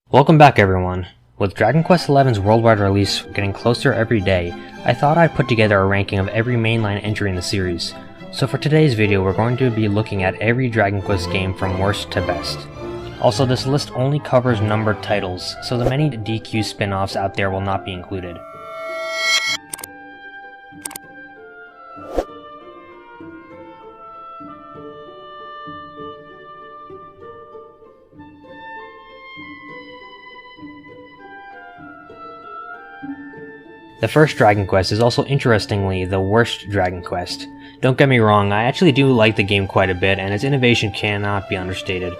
Welcome back everyone. With Dragon Quest XI's worldwide release getting closer every day, I thought I'd put together a ranking of every mainline entry in the series. So for today's video we're going to be looking at every Dragon Quest game from worst to best. Also, this list only covers numbered titles, so the many DQ spin-offs out there will not be included. The first Dragon Quest is also interestingly the worst Dragon Quest. Don't get me wrong, I actually do like the game quite a bit and its innovation cannot be understated.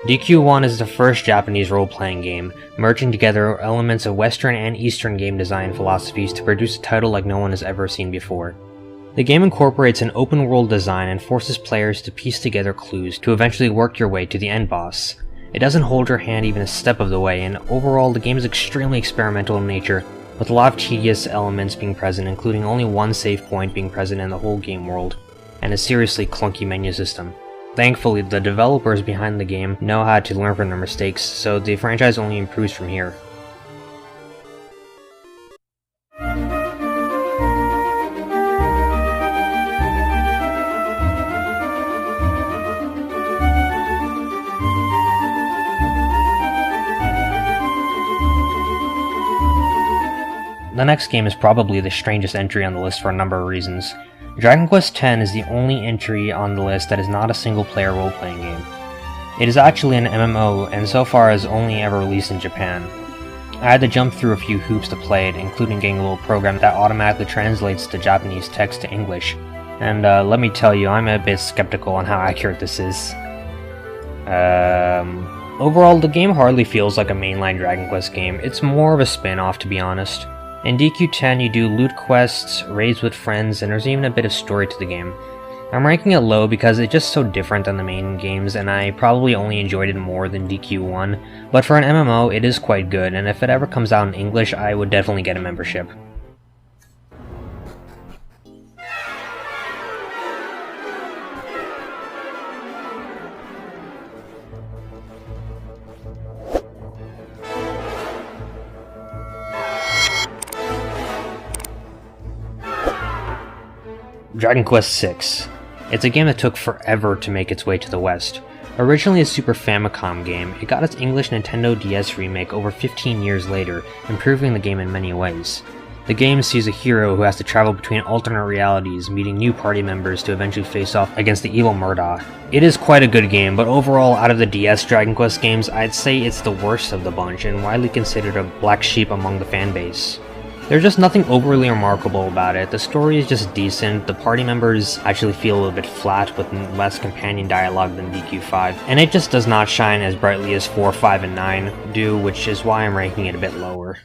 DQ1 is the first Japanese role-playing game, merging together elements of Western and Eastern game design philosophies to produce a title like no one has ever seen before. The game incorporates an open-world design and forces players to piece together clues to eventually work your way to the end boss. It doesn't hold your hand even a step of the way, and overall the game is extremely experimental in nature, with a lot of tedious elements being present, including only one save point being present in the whole game world, and a seriously clunky menu system. Thankfully, the developers behind the game know how to learn from their mistakes, so the franchise only improves from here. The next game is probably the strangest entry on the list for a number of reasons. Dragon Quest X is the only entry on the list that is not a single-player role-playing game. It is actually an MMO, and so far is only ever released in Japan. I had to jump through a few hoops to play it, including getting a little program that automatically translates the Japanese text to English. And let me tell you, I'm a bit skeptical on how accurate this is. Overall, the game hardly feels like a mainline Dragon Quest game. It's more of a spin-off, to be honest. In DQ10 you do loot quests, raids with friends, and there's even a bit of story to the game. I'm ranking it low because it's just so different than the main games, and I probably only enjoyed it more than DQ1, but for an MMO it is quite good, and if it ever comes out in English I would definitely get a membership. Dragon Quest VI. It's a game that took forever to make its way to the West. Originally a Super Famicom game, it got its English Nintendo DS remake over 15 years later, improving the game in many ways. The game sees a hero who has to travel between alternate realities, meeting new party members to eventually face off against the evil Murdoch. It is quite a good game, but overall out of the DS Dragon Quest games, I'd say it's the worst of the bunch and widely considered a black sheep among the fanbase. There's just nothing overly remarkable about it. The story is just decent, the party members actually feel a little bit flat with less companion dialogue than DQ5, and it just does not shine as brightly as 4, 5, and 9 do, which is why I'm ranking it a bit lower.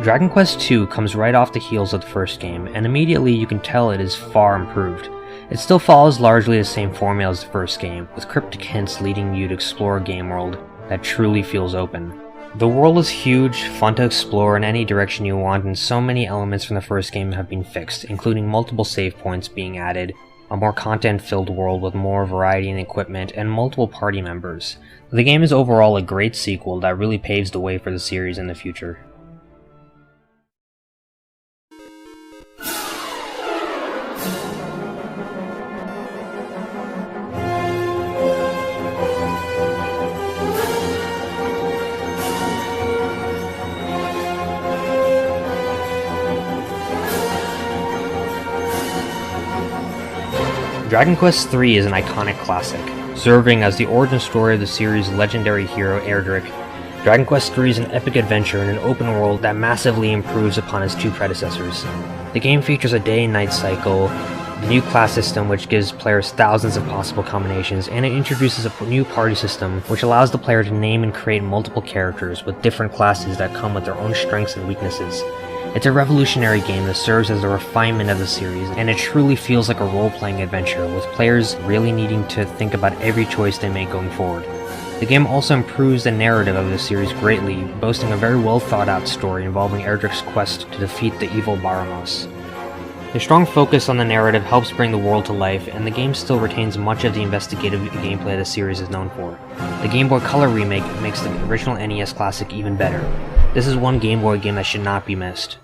Dragon Quest II comes right off the heels of the first game, and immediately you can tell it is far improved. It still follows largely the same formula as the first game, with cryptic hints leading you to explore a game world that truly feels open. The world is huge, fun to explore in any direction you want, and so many elements from the first game have been fixed, including multiple save points being added, a more content-filled world with more variety in equipment, and multiple party members. The game is overall a great sequel that really paves the way for the series in the future. Dragon Quest III is an iconic classic, serving as the origin story of the series' legendary hero Erdrick. Dragon Quest III is an epic adventure in an open world that massively improves upon its two predecessors. The game features a day and night cycle, the new class system which gives players thousands of possible combinations, and it introduces a new party system which allows the player to name and create multiple characters with different classes that come with their own strengths and weaknesses. It's a revolutionary game that serves as a refinement of the series, and it truly feels like a role-playing adventure, with players really needing to think about every choice they make going forward. The game also improves the narrative of the series greatly, boasting a very well thought out story involving Erdrick's quest to defeat the evil Baramos. The strong focus on the narrative helps bring the world to life, and the game still retains much of the investigative gameplay the series is known for. The Game Boy Color remake makes the original NES classic even better. This is one Game Boy game that should not be missed.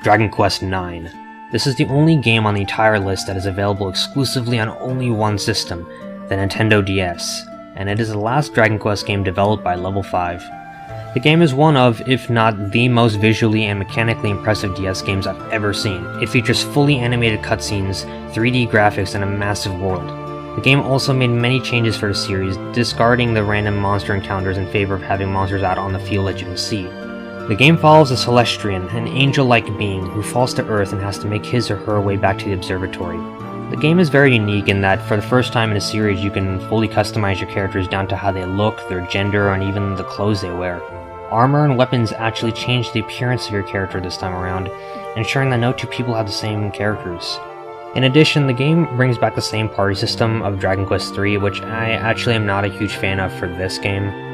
Dragon Quest IX. This is the only game on the entire list that is available exclusively on only one system, the Nintendo DS, and it is the last Dragon Quest game developed by Level 5. The game is one of, if not the most visually and mechanically impressive DS games I've ever seen. It features fully animated cutscenes, 3D graphics, and a massive world. The game also made many changes for the series, discarding the random monster encounters in favor of having monsters out on the field that you can see. The game follows a Celestian, an angel-like being who falls to Earth and has to make his or her way back to the observatory. The game is very unique in that for the first time in a series you can fully customize your characters down to how they look, their gender, and even the clothes they wear. Armor and weapons actually change the appearance of your character this time around, ensuring that no two people have the same characters. In addition, the game brings back the same party system of Dragon Quest III, which I actually am not a huge fan of for this game.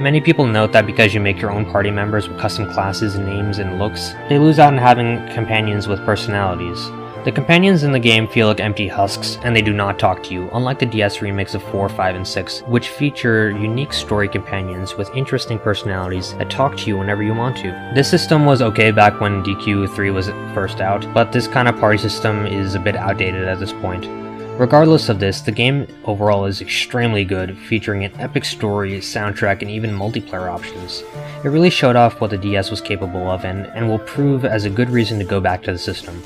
Many people note that because you make your own party members with custom classes, names, and looks, they lose out on having companions with personalities. The companions in the game feel like empty husks, and they do not talk to you, unlike the DS remakes of 4, 5, and 6, which feature unique story companions with interesting personalities that talk to you whenever you want to. This system was okay back when DQ3 was first out, but this kind of party system is a bit outdated at this point. Regardless of this, the game overall is extremely good, featuring an epic story, soundtrack, and even multiplayer options. It really showed off what the DS was capable of and will prove as a good reason to go back to the system.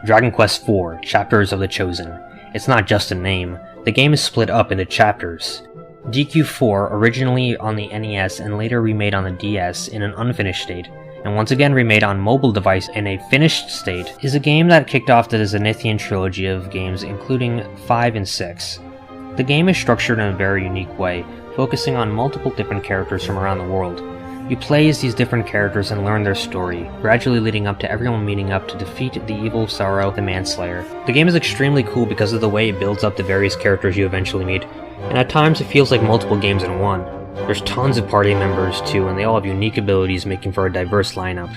Dragon Quest IV: Chapters of the Chosen. It's not just a name, the game is split up into chapters. DQ4, originally on the NES and later remade on the DS in an unfinished state, and once again remade on mobile device in a finished state, is a game that kicked off the Zenithian trilogy of games including 5 and 6. The game is structured in a very unique way, focusing on multiple different characters from around the world. You play as these different characters and learn their story, gradually leading up to everyone meeting up to defeat the evil Sorrow the Manslayer. The game is extremely cool because of the way it builds up the various characters you eventually meet, and at times it feels like multiple games in one. There's tons of party members too, and they all have unique abilities, making for a diverse lineup.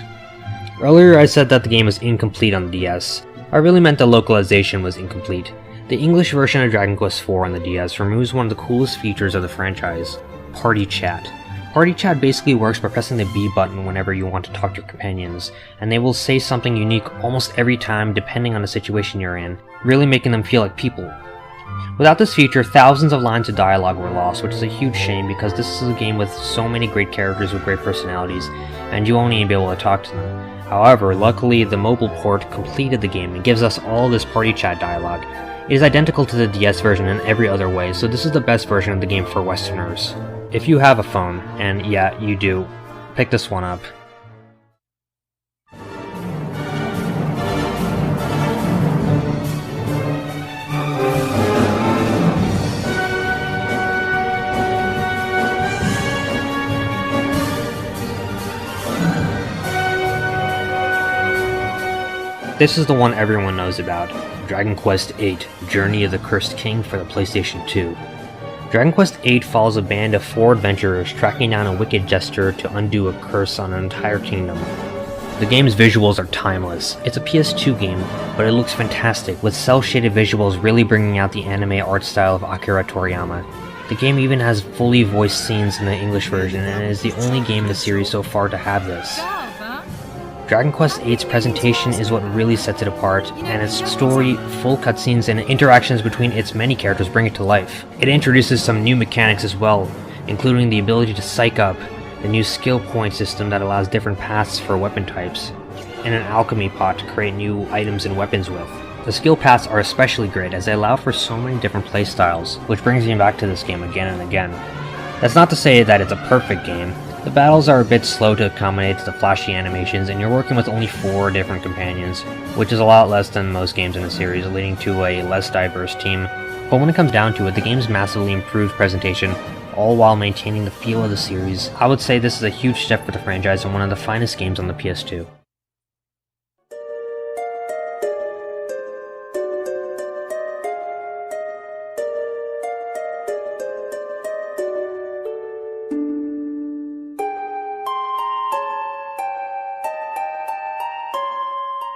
Earlier I said that the game was incomplete on the DS. I really meant the localization was incomplete. The English version of Dragon Quest IV on the DS removes one of the coolest features of the franchise: Party Chat. Party Chat basically works by pressing the B button whenever you want to talk to your companions, and they will say something unique almost every time depending on the situation you're in, really making them feel like people. Without this feature, thousands of lines of dialogue were lost, which is a huge shame because this is a game with so many great characters with great personalities, and you won't even be able to talk to them. However, luckily the mobile port completed the game and gives us all this Party Chat dialogue. It is identical to the DS version in every other way, so this is the best version of the game for Westerners. If you have a phone, and yeah, you do, pick this one up. This is the one everyone knows about, Dragon Quest VIII: Journey of the Cursed King for the PlayStation 2. Dragon Quest VIII follows a band of 4 adventurers tracking down a wicked jester to undo a curse on an entire kingdom. The game's visuals are timeless. It's a PS2 game, but it looks fantastic, with cel-shaded visuals really bringing out the anime art style of Akira Toriyama. The game even has fully voiced scenes in the English version, and it is the only game in the series so far to have this. Dragon Quest VIII's presentation is what really sets it apart, and its story, full cutscenes, and interactions between its many characters bring it to life. It introduces some new mechanics as well, including the ability to psych up, the new skill point system that allows different paths for weapon types, and an alchemy pot to create new items and weapons with. The skill paths are especially great as they allow for so many different playstyles, which brings me back to this game again and again. That's not to say that it's a perfect game. The battles are a bit slow to accommodate the flashy animations, and you're working with only 4 different companions, which is a lot less than most games in the series, leading to a less diverse team. But when it comes down to it, the game's massively improved presentation, all while maintaining the feel of the series. I would say this is a huge step for the franchise and one of the finest games on the PS2.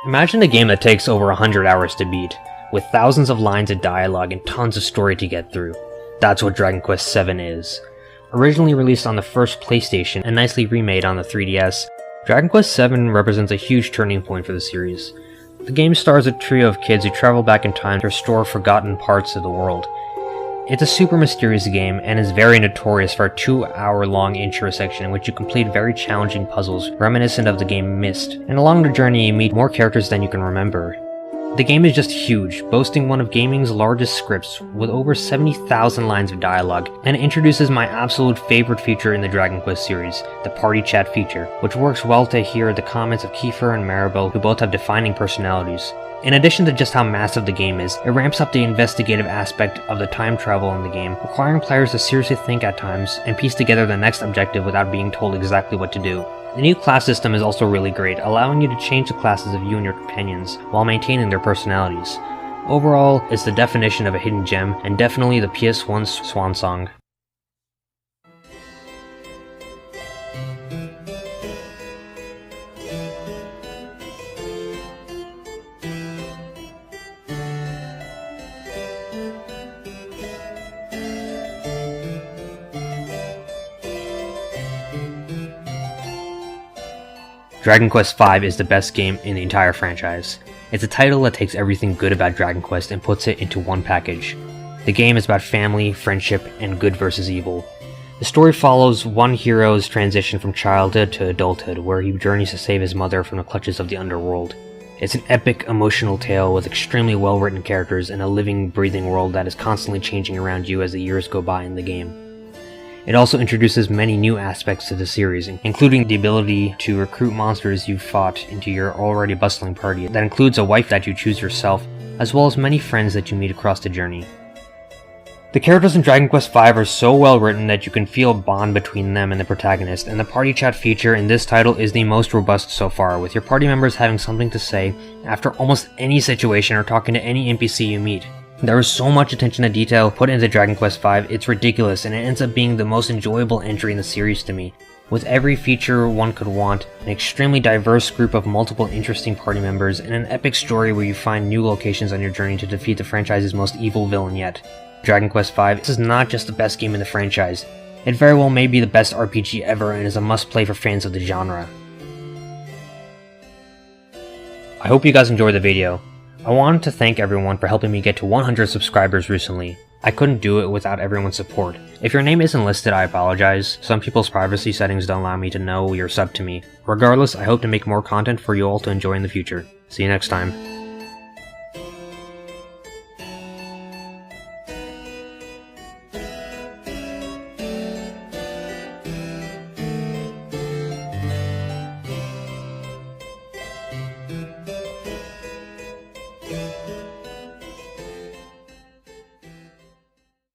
Imagine a game that takes over 100 hours to beat, with thousands of lines of dialogue and tons of story to get through. That's what Dragon Quest VII is. Originally released on the first PlayStation and nicely remade on the 3DS, Dragon Quest VII represents a huge turning point for the series. The game stars a trio of kids who travel back in time to restore forgotten parts of the world. It's a super mysterious game and is very notorious for a 2-hour-long intro section in which you complete very challenging puzzles reminiscent of the game Myst, and along the journey you meet more characters than you can remember. The game is just huge, boasting one of gaming's largest scripts with over 70,000 lines of dialogue, and it introduces my absolute favorite feature in the Dragon Quest series, the party chat feature, which works well to hear the comments of Kiefer and Maribel, who both have defining personalities. In addition to just how massive the game is, it ramps up the investigative aspect of the time travel in the game, requiring players to seriously think at times and piece together the next objective without being told exactly what to do. The new class system is also really great, allowing you to change the classes of you and your companions, while maintaining their personalities. Overall, it's the definition of a hidden gem, and definitely the PS1's swan song. Dragon Quest V is the best game in the entire franchise. It's a title that takes everything good about Dragon Quest and puts it into one package. The game is about family, friendship, and good versus evil. The story follows one hero's transition from childhood to adulthood, where he journeys to save his mother from the clutches of the underworld. It's an epic, emotional tale with extremely well-written characters and a living, breathing world that is constantly changing around you as the years go by in the game. It also introduces many new aspects to the series, including the ability to recruit monsters you've fought into your already bustling party. That includes a wife that you choose yourself, as well as many friends that you meet across the journey. The characters in Dragon Quest V are so well written that you can feel a bond between them and the protagonist, and the party chat feature in this title is the most robust so far, with your party members having something to say after almost any situation or talking to any NPC you meet. There is so much attention to detail put into Dragon Quest V, it's ridiculous, and it ends up being the most enjoyable entry in the series to me. With every feature one could want, an extremely diverse group of multiple interesting party members, and an epic story where you find new locations on your journey to defeat the franchise's most evil villain yet. Dragon Quest V, this is not just the best game in the franchise. It very well may be the best RPG ever and is a must-play for fans of the genre. I hope you guys enjoyed the video. I wanted to thank everyone for helping me get to 100 subscribers recently. I couldn't do it without everyone's support. If your name isn't listed, I apologize. Some people's privacy settings don't allow me to know you're subbed to me. Regardless, I hope to make more content for you all to enjoy in the future. See you next time.